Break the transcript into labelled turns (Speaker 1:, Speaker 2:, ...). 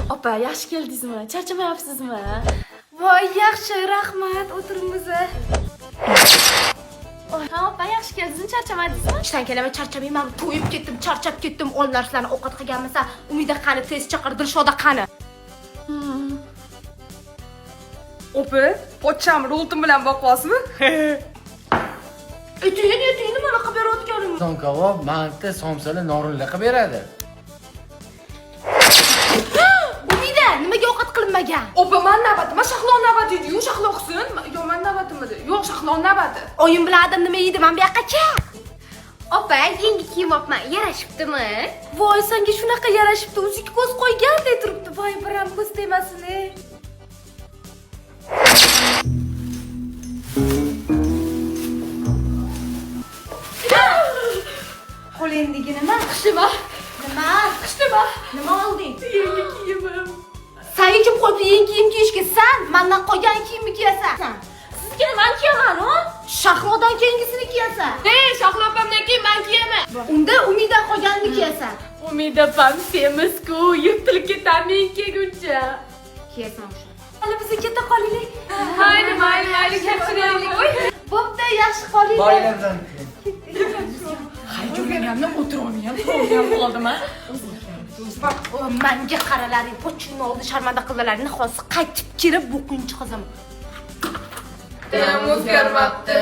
Speaker 1: Opa, yaxshi keldingizmi? Charchamayapsizmi?
Speaker 2: Voy, yaxshi, rahmat. O'tirimiz.
Speaker 1: Ha, opa, yaxshi keldingiz, charchamadingizmi?
Speaker 2: Ishdan kelaman, charchamayman. To'yib ketdim, charchab ketdim. Onalar sizlarni ovqat qilganmisa, Umida qani, tez chaqir, Dilshoda qani.
Speaker 3: Opa, pochcham roltim bilan boqasizmi?
Speaker 2: Etingni mana qilib berayotganim.
Speaker 4: Son kabob, mantda, somsali, norinli qilib beradi.
Speaker 2: Umida, nimaga ovqat qilinmagan?
Speaker 3: Opa, men navbatim, Shahlo navbati edi-yu, Shahlo qilsin. Yo, men navbatimidi? Yo'q, Shahlo navbati.
Speaker 2: Oyim bilan adam nima yeydi? Men bu yoqqa kel.
Speaker 5: Opa, yangi kiymoqman. Yarashibdimi?
Speaker 2: Voy, senga shunaqa yarashibdi. O'ziga ko'z qo'ygandek turibdi. Voy, biram ko'z tegmasin-ey. Qo'lingdagi nima?
Speaker 1: Qishima.
Speaker 2: Nima?
Speaker 1: Qishima.
Speaker 2: Nima olding?
Speaker 1: Yangi kiyimim.
Speaker 2: Sen kim qo'yibdi yangi kiyim kiyishga? Sen mendan qolgan kiyimni kiyasan.
Speaker 1: Sizga nima kiyaman-ku?
Speaker 2: Shahlodan keyingisini kiyasan.
Speaker 1: Hey, Shahlo opamdan keyin men kiyaman.
Speaker 2: Unda Umidan qolganini kiyasan.
Speaker 1: Umida opam semiz-ku, yirtilib ketaman kelguncha.
Speaker 2: Kiyasan o'sha. Hali biz keta qolaylik.
Speaker 1: Mayli, kattaylik.
Speaker 2: Bo'pti, yaxshi qolaylik.
Speaker 4: Boylardan.
Speaker 1: Ko'rganimdan o'tirolmayman qoldimi?
Speaker 2: Menga qaralaring, pochchini oldi sharmanda qildilaring, hozir qaytib kelib bu qiyinchi qizaman.
Speaker 3: O'zgarmabdi.